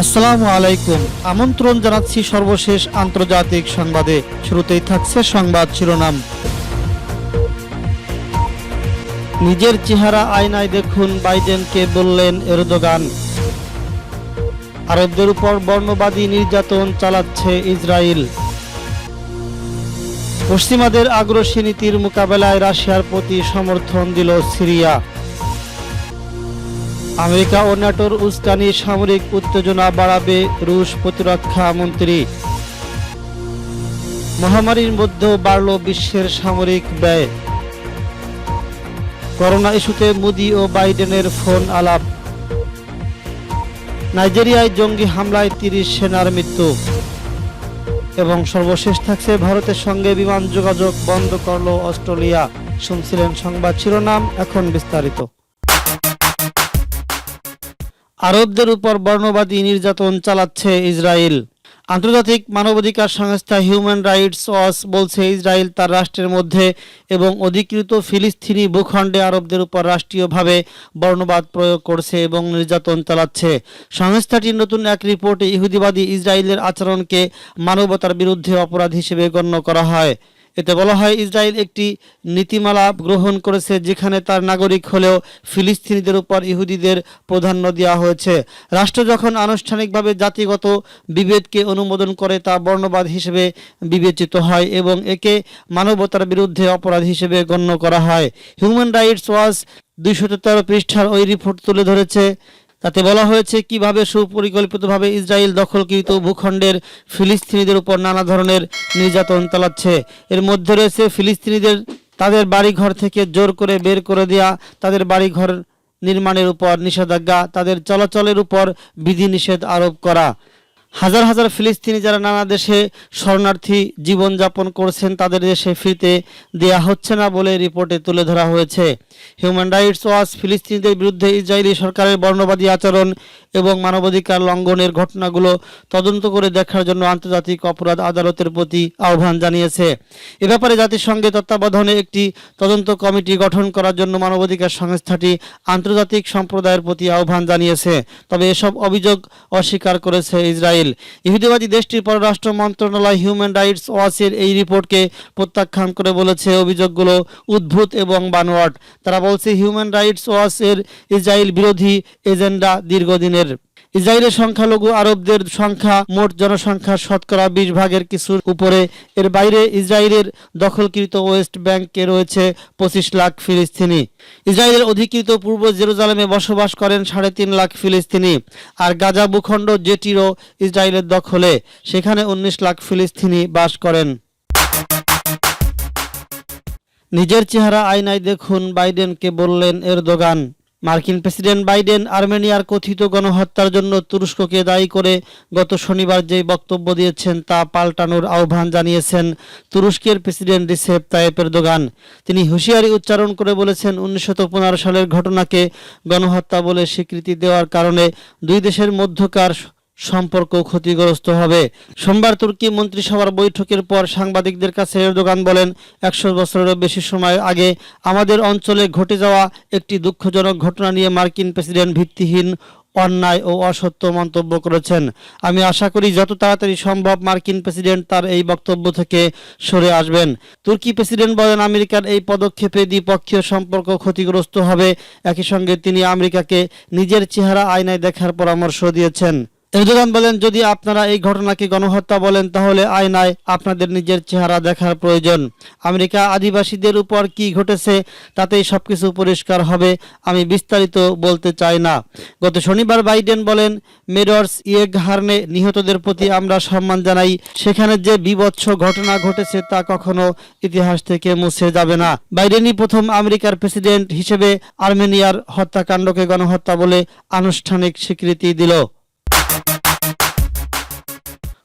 আসসালামু আলাইকুম। আমন্ত্রণ জানাচ্ছি সর্বশেষ আন্তর্জাতিক সংবাদে। শুরুতেই থাকছে সংবাদ শিরোনাম। নিজের চেহারা আয়নায় দেখুন, বাইডেনকে বললেন এরদোগান। আরবদের উপর বর্ণবাদী নির্যাতন চালাচ্ছে ইসরায়েল। পশ্চিমাদের আগ্রাসী নীতির মোকাবেলায় রাশিয়ার প্রতি সমর্থন দিল সিরিয়া। আমেরিকা ও ন্যাটোর উস্কানি সামরিক উত্তেজনা বাড়াবে, রুশ প্রতিরক্ষা মন্ত্রী। মহামারীর মধ্যেও বাড়ল বিশ্বের সামরিক ব্যয়। করোনা ইস্যুতে মোদি ও বাইডেনের ফোন আলাপ। নাইজেরিয়ায় জঙ্গি হামলায় 30 সেনার মৃত্যু। এবং সর্বশেষ থাকছে ভারতের সঙ্গে বিমান যোগাযোগ বন্ধ করল অস্ট্রেলিয়া। শুনছিলেন সংবাদ শিরোনাম, এখন বিস্তারিত। আরবদের উপর বর্ণবাদী নির্যাতন চালাচ্ছে ইসরায়েল। আন্তর্জাতিক মানবাধিকার সংস্থা হিউম্যান রাইটস ওয়াচ বলছে, ইসরায়েল তার রাষ্ট্রের মধ্যে এবং অধিকৃত ফিলিস্তিনি ভূখণ্ডে আরবদের উপর রাষ্ট্রীয়ভাবে বর্ণবাদ প্রয়োগ করছে এবং নির্যাতন চালাচ্ছে। সংস্থাটির নতুন এক রিপোর্টে ইহুদিবাদী ইসরায়েলের আচরণকে মানবতার বিরুদ্ধে অপরাধ হিসেবে গণ্য করা হয়। এতে বলা হয়, ইসরায়েল একটি নীতিমালা গ্রহণ করেছে যেখানে তার নাগরিক হলেও ফিলিস্তিনিদের উপর ইহুদিদের প্রাধান্য দেওয়া হয়েছে। রাষ্ট্র যখন আনুষ্ঠানিকভাবে জাতিগত বিভেদকে অনুমোদন করে তা বর্ণবাদ হিসেবে বিবেচিত হয় এবং একে মানবতার বিরুদ্ধে অপরাধ হিসেবে গণ্য করা হয়। হিউম্যান রাইটস ওয়াচ 213 পৃষ্ঠার ওই রিপোর্ট তুলে ধরেছে। তাতে বলা হয়েছে কিভাবে সুপরিকল্পিতভাবে ইসরায়েল দখলকৃত ভূখণ্ডের ফিলিস্তিনিদের উপর নানা ধরনের নির্যাতন চালাচ্ছে। এর মধ্যে রয়েছে ফিলিস্তিনিদের তাদের বাড়িঘর থেকে জোর করে বের করে দেওয়া, তাদের বাড়িঘর নির্মাণের উপর নিষেধাজ্ঞা, তাদের চলাচলের উপর বিধিনিষেধ আরোপ করা। হাজার হাজার ফিলিস্তিনি যারা নানা দেশে শরণার্থী জীবনযাপন করছেন তাদের দেশে ফিরতে দেয়া হচ্ছে না বলে রিপোর্টে তুলে ধরা হয়েছে। হিউম্যান রাইটস ওয়াচ ফিলিস্তিনিদের বিরুদ্ধে ইসরায়েলি সরকারের বর্ণবাদী আচরণ এবং মানবাধিকার লঙ্ঘনের ঘটনাগুলো তদন্ত করে দেখার জন্য আন্তর্জাতিক অপরাধ আদালতের প্রতি আহ্বান জানিয়েছে। এ ব্যাপারে জাতিসংঘের তত্ত্বাবধানে একটি তদন্ত কমিটি গঠন করার জন্য মানবাধিকার সংস্থাটি আন্তর্জাতিক সম্প্রদায়ের প্রতি আহ্বান জানিয়েছে। তবে এসব অভিযোগ অস্বীকার করেছে ইসরায়েল। ইহুদিবাদী দেশটির পররাষ্ট্র মন্ত্রণালয় হিউম্যান রাইটস ওয়াচের এই রিপোর্টকে প্রত্যাখ্যান করে বলেছে অভিযোগগুলো উদ্ভূত এবং বানোয়াট। তারা বলছে, হিউম্যান রাইটস ওয়াচের ইসরায়েল বিরোধী এজেন্ডা দীর্ঘদিনের। ইসরায়েলের সংখ্যালঘু আরবদের সংখ্যা মোট জনসংখ্যার শতকরা 20 ভাগের কিছুর উপরে। এর বাইরে ইসরায়েলের দখলকৃত ওয়েস্ট ব্যাংকে রয়েছে 25 লাখ ফিলিস্তিনি। ইসরায়েলের অধিকৃত পূর্ব জেরুজালেমে বসবাস করেন 3.5 লাখ ফিলিস্তিনি। আর গাজা ভূখণ্ড যেটিরও ইসরায়েলের দখলে, সেখানে 19 লাখ ফিলিস্তিনি বাস করেন। নিজের চেহারা আয়নায় দেখুন, বাইডেনকে বললেন এরদোগান। মার্কিন প্রেসিডেন্ট বাইডেন আর্মেনিয়ার কথিত গণহত্যার জন্য তুরস্ককে দায়ী করে গত শনিবার যে বক্তব্য দিয়েছেন তা পাল্টানোর আহ্বান জানিয়েছেন তুরস্কের প্রেসিডেন্ট রিসেপ তাইয়েপ এরদোগান। তিনি হুঁশিয়ারি উচ্চারণ করে বলেছেন, 1915 সালের ঘটনাকে গণহত্যা বলে স্বীকৃতি দেওয়ার কারণে দুই দেশের মধ্যকার সম্পর্ক ক্ষতিগ্রস্ত হবে। সোমবার তুর্কি মন্ত্রিসভার বৈঠকের পর সাংবাদিকদের কাছে এরদোগান বলেন, 100 বছরেরও বেশি সময় আগে আমাদের অঞ্চলে ঘটে যাওয়া একটি দুঃখজনক ঘটনা নিয়ে মার্কিন প্রেসিডেন্ট ভিত্তিহীন, অন্যায় ও অসত্য মন্তব্য করেছেন। আমি আশা করি যত তাড়াতাড়ি সম্ভব মার্কিন প্রেসিডেন্ট তার এই বক্তব্য থেকে সরে আসবেন। তুর্কি প্রেসিডেন্ট বলেন, আমেরিকার এই পদক্ষেপে দ্বিপক্ষীয় সম্পর্ক ক্ষতিগ্রস্ত হবে। একই সঙ্গে তিনি আমেরিকাকে নিজের চেহারা আয়নায় দেখার পরামর্শ দিয়েছেন। এরদোগান বলেন, যদি আপনারা এই ঘটনাকে গণহত্যা বলেন তাহলে আয়নায় আপনাদের নিজের চেহারা দেখার প্রয়োজন। আমেরিকা আদিবাসীদের উপর কি ঘটেছে তাতেই সবকিছু পরিষ্কার হবে। আমি বিস্তারিত বলতে চাই না। গত শনিবার বাইডেন বলেন, মেডর্স ইয়েগহার্নে নিহতদের প্রতি আমরা সম্মান জানাই। সেখানে যে বীভৎস ঘটনা ঘটেছে তা কখনো ইতিহাস থেকে মুছে যাবে না। বাইডেনই প্রথম আমেরিকার প্রেসিডেন্ট হিসেবে আর্মেনিয়ার হত্যাকাণ্ডকে গণহত্যা বলে আনুষ্ঠানিক স্বীকৃতি দিল।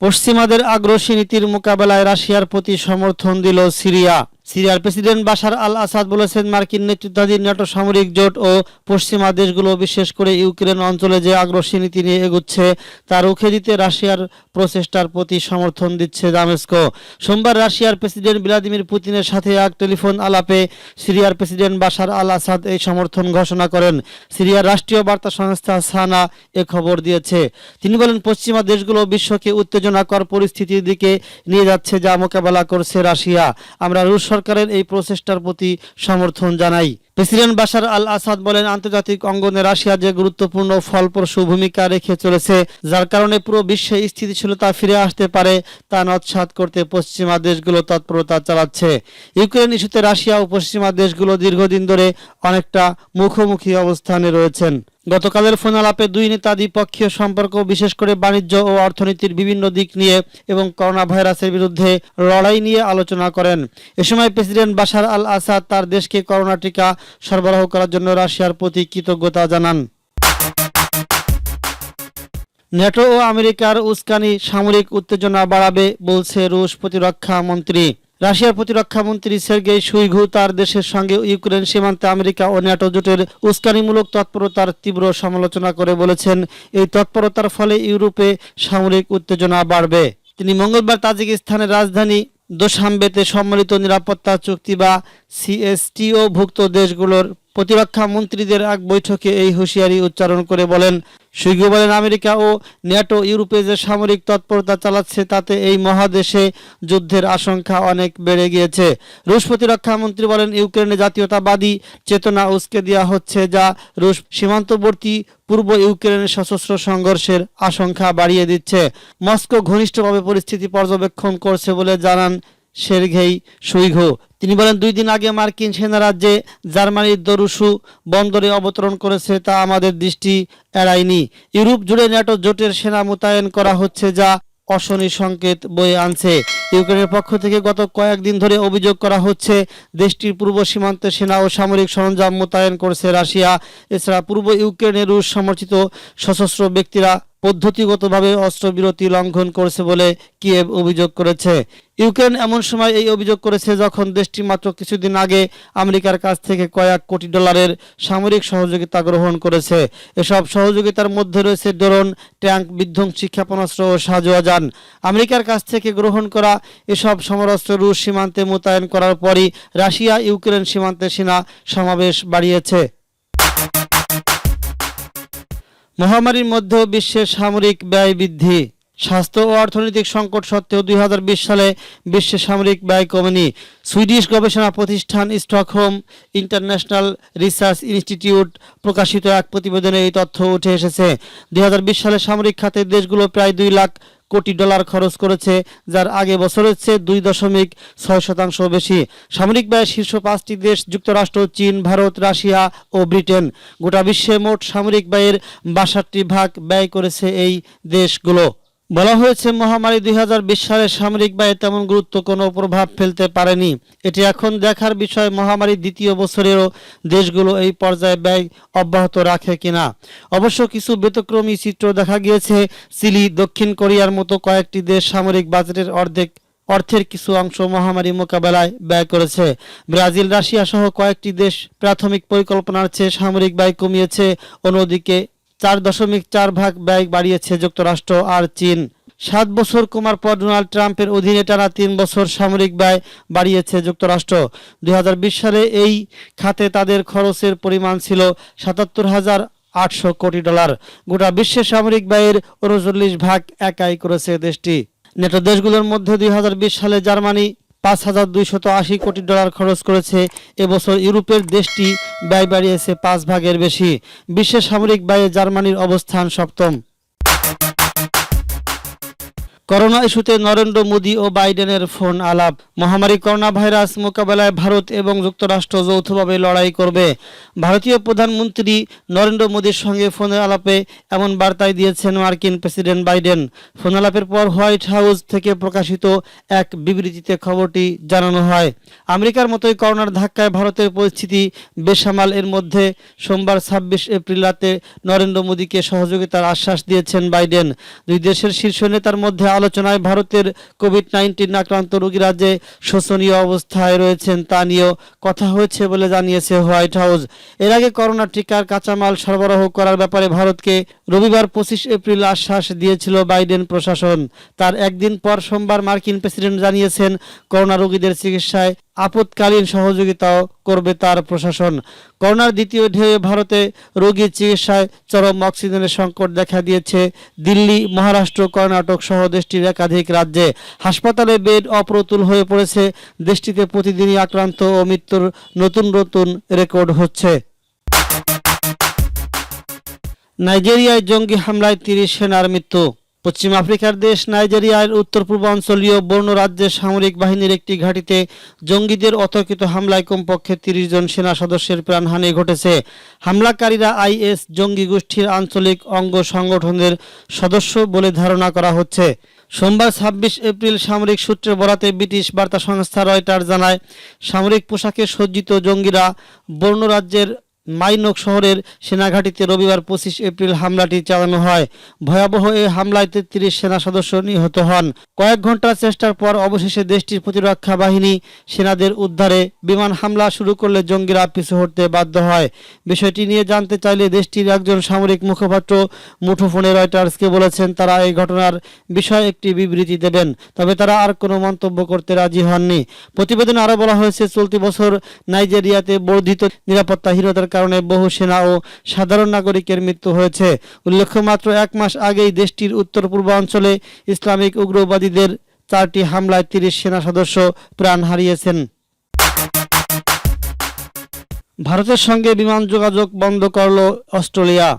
পশ্চিমাদের আগ্রাসী নীতির মোকাবেলায় রাশিয়ার প্রতি সমর্থন দিল সিরিয়া। সিরিয়ার প্রেসিডেন্ট বাশার আল আসাদ বলেছেন, মার্কিন নেতৃত্বাধীন ন্যাটো সামরিক জোট ও পশ্চিমা দেশগুলো বিশেষ করে ইউক্রেন অঞ্চলে যে আগ্রাসী নীতি নিয়ে এগুচ্ছে তা রুখে দিতে রাশিয়ার প্রচেষ্টার প্রতি সমর্থন দিচ্ছে দামেস্কো। সোমবার রাশিয়ার প্রেসিডেন্ট ভ্লাদিমির পুতিনের সাথে এক টেলিফোন আলাপে সিরিয়ার প্রেসিডেন্ট বাশার আল আসাদ এই সমর্থন ঘোষণা করেন। সিরিয়ার রাষ্ট্রীয় বার্তা সংস্থা সানা এ খবর দিয়েছে। তিনি বলেন, পশ্চিমা দেশগুলো বিশ্বকে উত্তেজনাকর পরিস্থিতির দিকে নিয়ে যাচ্ছে যা মোকাবেলা করছে রাশিয়া। আমরা রুশ সরকারের এই প্রচেষ্টার প্রতি সমর্থন জানাই। প্রেসিডেন্ট বাশার আল আসাদ বলেন, আন্তর্জাতিক অঙ্গনে রাশিয়া যে গুরুত্বপূর্ণ ফলপ্রসূ ভূমিকা রেখে চলেছে, যার কারণে পুরো বিশ্বে স্থিতিশীলতা ফিরে আসতে পারে, তা নস্যাৎ করতে পশ্চিমা দেশগুলো তৎপরতা চালাচ্ছে। ইউক্রেন ইস্যুতে রাশিয়া ও পশ্চিমা দেশগুলো দীর্ঘদিন ধরে অনেকটা মুখোমুখি অবস্থানে রয়েছেন। গতকালের ফোন আলাপে দুই নেতা দ্বিপক্ষীয় সম্পর্ক, বিশেষ করে বাণিজ্য ও অর্থনীতির বিভিন্ন দিক নিয়ে এবং করোনা ভাইরাসের বিরুদ্ধে লড়াই নিয়ে আলোচনা করেন। এ সময় প্রেসিডেন্ট বাশার আল আসাদ তার দেশকে করোনা টিকা সরবরাহ করার জন্য রাশিয়ার প্রতি কৃতজ্ঞতা জানান। ন্যাটো ও আমেরিকার উস্কানি সামরিক উত্তেজনা বাড়াবে বলছে রুশ প্রতিরক্ষা মন্ত্রী। রাশিয়ার প্রতিরক্ষা মন্ত্রী সের্গেই শুইগু তার দেশের সঙ্গে ইউক্রেন সীমান্তে আমেরিকা ও ন্যাটো জোটের উস্কানিমূলক তৎপরতার তীব্র সমালোচনা করে বলেছেন, এই তৎপরতার ফলে ইউরোপে সামরিক উত্তেজনা বাড়বে। তিনি মঙ্গলবার তাজিকিস্তানের রাজধানী দোশাম্বেতে সম্মিলিত নিরাপত্তা চুক্তি বা সিএসটিও ভুক্ত দেশগুলোর প্রতিরক্ষা মন্ত্রীদের এক বৈঠকে এই হুঁশিয়ারি উচ্চারণ করে বলেন, শুইগু বলেন, আমেরিকা ও ন্যাটো ইউরোপে যে সামরিক তৎপরতা চালাচ্ছে তাতে এই মহাদেশে যুদ্ধের আশঙ্কা অনেক বেড়ে গিয়েছে। রুশ প্রতিরক্ষা মন্ত্রী বলেন, ইউক্রেনে জাতীয়তাবাদী চেতনা উস্কে দেওয়া হচ্ছে, যা রুশ সীমান্তবর্তী পূর্ব ইউক্রেনের সশস্ত্র সংঘর্ষের আশঙ্কা বাড়িয়ে দিচ্ছে। মস্কো ঘনিষ্ঠভাবে পরিস্থিতি পর্যবেক্ষণ করছে বলে জানান সের্গেই শুইগু। তিনি বলেন, 2 দিন আগে মার্কিন সেনারা যে জার্মানির দরুসু বন্দরে অবতরণ করেছে তা আমাদের দৃষ্টি এড়ায়নি। ইউরোপ জুড়ে ন্যাটো জোটের সেনা মোতায়েন করা হচ্ছে, যা অশনি সংকেত বয়ে আনছে। ইউক্রেনের পক্ষ থেকে গত কয়েকদিন ধরে অভিযোগ করা হচ্ছে, দেশটির পূর্ব সীমান্তে সেনা ও সামরিক সরঞ্জাম মোতায়েন করছে রাশিয়া। এছাড়া পূর্ব ইউক্রেনে রুশ সমর্থিত সশস্ত্র ব্যক্তিরা পদ্ধতিগতভাবে অস্ত্রবিরতি লঙ্ঘন করছে বলে কিয়েভ অভিযোগ করেছে। ইউক্রেন এমন সময় এই অভিযোগ করেছে যখন দেশটি মাত্র কিছুদিন আগে আমেরিকার কাছ থেকে কয়েক কোটি ডলারের সামরিক সহযোগিতা গ্রহণ করেছে। এসব সহযোগিতার মধ্যে রয়েছে ড্রোন, ট্যাঙ্ক, বিধ্বংসী ক্ষেপণাস্ত্র ও সাজোয়াজান। আমেরিকার কাছ থেকে গ্রহণ করা এসব সমরাস্ত্র রুশ সীমান্তে মোতায়েন করার পরই রাশিয়া ইউক্রেন সীমান্তে সেনা সমাবেশ বাড়িয়েছে। মহামারীর মধ্যেও বিশ্বের সামরিক ব্যয় বৃদ্ধি। স্বাস্থ্য ও অর্থনৈতিক সংকট সত্ত্বেও 2020 সালে বিশ্বের সামরিক ব্যয় কমেনি। সুইডিশ গবেষণা প্রতিষ্ঠান স্টকহোম ইন্টারন্যাশনাল রিসার্চ ইনস্টিটিউট প্রকাশিত এক প্রতিবেদনে এই তথ্য উঠে এসেছে। 2020 সালে সামরিক খাতের দেশগুলো প্রায় 2 লাখ কোটি ডলার খরচ করেছে, যার আগে বছরের চেয়ে 2.6% বেশি। সামরিক ব্যয়ের শীর্ষ 5টি দেশ যুক্তরাষ্ট্র, চীন, ভারত, রাশিয়া ও ব্রিটেন। গোটা বিশ্বে মোট সামরিক ব্যয়ের 62% ব্যয় করেছে এই দেশগুলো। বলা হয়েছে, মহামারী 2020 সালে সামরিক ব্যয়ে তেমন গুরুত্ব কোনো প্রভাব ফেলতে পারেনি। এটি এখন দেখার বিষয় মহামারীর দ্বিতীয় বছরেও দেশগুলো এই পর্যায়ে ব্যয় অব্যাহত রাখে কিনা। অবশ্য কিছু ব্যতিক্রমী চিত্র দেখা গিয়েছে। চিলি, দক্ষিণ কোরিয়ার মতো কয়েকটি দেশ সামরিক বাজেটের অর্থের কিছু অংশ মহামারী মোকাবেলায় ব্যয় করেছে। ব্রাজিল, রাশিয়া সহ কয়েকটি দেশ প্রাথমিক পরিকল্পনার চেয়ে সামরিক ব্যয় কমিয়েছে। অন্যদিকে 4.4% ব্যয় বাড়িয়েছে যুক্তরাষ্ট্র আর চীন। 7 বছর কমার পর ডোনাল্ড ট্রাম্পের অধীনে টানা 3 বছর সামরিক ব্যয় বাড়িয়েছে যুক্তরাষ্ট্র। 2020 সালে এই খাতে তাদের খরচের পরিমাণ ছিল 77,800 কোটি ডলার। গোটা বিশ্বের সামরিক ব্যয়ের 39% একাই করেছে দেশটি। নেটো দেশগুলোর মধ্যে 2020 সালে জার্মানি 5,280 কোটি ডলার খরচ করেছে। এবছর ইউরোপের দেশটি ব্যয় বাড়িয়েছে 5%-এর বেশি। বিশ্বের সামরিক ব্যয়ে জার্মানির অবস্থান 7ম। করোনা ইস্যুতে নরেন্দ্র মোদী ও বাইডেনের ফোন আলাপ। মহামারী করোনা ভাইরাস মোকাবেলায় ভারত এবং যুক্তরাষ্ট্র যৌথভাবে লড়াই করবে। ভারতীয় প্রধানমন্ত্রী নরেন্দ্র মোদীর সঙ্গে ফোনের আলাপে এমন বার্তাই দিয়েছেন মার্কিন প্রেসিডেন্ট বাইডেন। ফোন আলাপের পর হোয়াইট হাউস থেকে প্রকাশিত এক বিবৃতিতে খবরটি জানানো হয়। আমেরিকার মতোই করোনার ধাক্কায় ভারতের পরিস্থিতি বেসামাল। এর মধ্যে সোমবার 26 এপ্রিল রাতে নরেন্দ্র মোদীকে সহযোগিতার আশ্বাস দিয়েছেন বাইডেন। দুই দেশের শীর্ষ নেতার মধ্যে আলোচনায় ভারতের কোভিড-19 আক্রান্ত রোগীরা যে শোচনীয় অবস্থায় রয়েছেন তা নিয়েও কথা হয়েছে বলে জানিয়েছে হোয়াইট হাউস। এর আগে করোনা টিকার কাঁচামাল সরবরাহ করার ব্যাপারে ভারতকে রবিবার 25 এপ্রিল আশ্বাস দিয়েছিল বাইডেন প্রশাসন। তার একদিন পর সোমবার মার্কিন প্রেসিডেন্ট জানিয়েছেন করোনা রোগীদের চিকিৎসায় আপৎকালীন সহযোগিতাও করবে তার প্রশাসন। করোনার দ্বিতীয় ঢেউয়ে ভারতে রোগীর চিকিৎসায় চরম অক্সিজেনের সংকট দেখা দিয়েছে দিল্লি, মহারাষ্ট্র, কর্ণাটক সহ দেশটির একাধিক রাজ্যে। হাসপাতালে বেড অপ্রতুল হয়ে পড়েছে। দেশটিতে প্রতিদিনই আক্রান্ত ও মৃত্যুর নতুন নতুন রেকর্ড হচ্ছে। নাইজেরিয়ায় জঙ্গি হামলায় 30 সেনার মৃত্যু। পশ্চিম আফ্রিকার দেশ নাইজেরিয়ার উত্তর পূর্বাঞ্চলীয় বর্নো রাজ্যের সামরিক বাহিনীর একটি ঘাঁটিতে জঙ্গিদের অতর্কিত হামলায় কমপক্ষে 30 জন সেনা সদস্যের প্রাণহানি ঘটেছে। হামলাকারীরা আইএস জঙ্গি গোষ্ঠীর আঞ্চলিক অঙ্গ সংগঠনের সদস্য বলে ধারণা করা হচ্ছে। সোমবার 26 এপ্রিল সামরিক সূত্রের বরাতে ব্রিটিশ বার্তা সংস্থা রয়টার্স জানায়, সামরিক পোশাকে সজ্জিত জঙ্গিরা বর্নো রাজ্যের মাইনক শহরের সেনাঘাঁটিতে রবিবার 25 এপ্রিল হামলাটি চালানো হয়। ভয়াবহ এই হামলায় 33 সেনা সদস্য নিহত হন। কয়েক ঘন্টার চেষ্টার পর অবশেষে দেশটির প্রতিরক্ষা বাহিনী সেনাদের উদ্ধারে বিমান হামলা শুরু করলে জঙ্গিরা পিছু হটতে বাধ্য হয়। বিষয়টি নিয়ে জানতে চাইলে দেশটির একজন সামরিক মুখপাত্র মুঠোফোনে রয়টার্সকে বলেছেন তারা এই ঘটনার বিষয়ে একটি বিবৃতি দেবেন, তবে তারা আর কোনো মন্তব্য করতে রাজি হননি। প্রতিবেদনে আরও বলা হয়েছে, চলতি বছর নাইজেরিয়াতে বর্ধিত নিরাপত্তাহীনতার কারণে বহু সেনা ও সাধারণ নাগরিকের মৃত্যু হয়েছে। উল্লেখ্য, মাত্র 1 মাস আগেই দেশটির উত্তর পূর্বাঞ্চলে ইসলামিক উগ্রবাদীদের 4টি হামলায় 30 সেনা সদস্য প্রাণ হারিয়েছেন। ভারতের সঙ্গে বিমান যোগাযোগ বন্ধ করল অস্ট্রেলিয়া।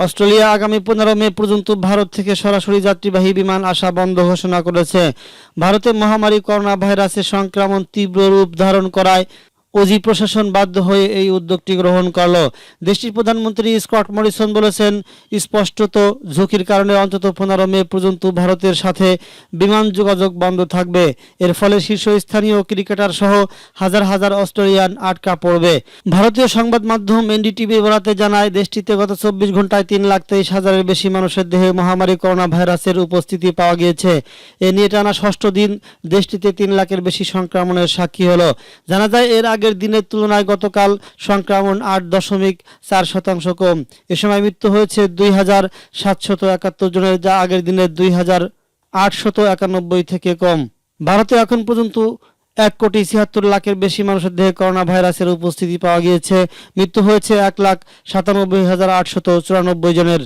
অস্ট্রেলিয়া আগামী 15 মে পর্যন্ত ভারত থেকে সরাসরি যাত্রীবাহী বিমান আসা বন্ধ ঘোষণা করেছে। ভারতে মহামারী করোনা ভাইরাসের সংক্রমণ তীব্র রূপ ধারণ করায় অজি প্রশাসন বাধ্য হয়ে এই উদ্যোগটি গ্রহণ করল। দেশটির প্রধানমন্ত্রী স্কট মরিসন বলেছেন, স্পষ্টত ঝুঁকির কারণে অন্তত 15 মে পর্যন্ত ভারতের সাথে বিমান যোগাযোগ বন্ধ থাকবে। এর ফলে শীর্ষস্থানীয় ক্রিকেটার সহ হাজার হাজার অস্ট্রেলিয়ান আটকা পড়বে। ভারতীয় সংবাদ মাধ্যম এনডিটিভি বরাতে জানায়, দেশটিতে গত 24 ঘন্টায় 3,23,000-এর বেশি মানুষের দেহে মহামারী করোনা ভাইরাসের উপস্থিতি পাওয়া গিয়েছে। এ নিয়ে টানা 6ষ্ঠ দিন দেশটিতে 3 লাখের বেশি সংক্রমণের সাক্ষী হলো। জানা যায়, এর আগের দিনের তুলনায় গতকাল সংক্রমণ 8.4% কম। এ সময় মৃত্যু হয়েছে 2,771 জনের, যা আগের দিনের 2,891 থেকে কম। ভারতে এখন পর্যন্ত 1,76,00,000-এর বেশি মানুষের দেহে করোনা ভাইরাসের উপস্থিতি পাওয়া গিয়েছে। মৃত্যু হয়েছে 1,97,894 জনের।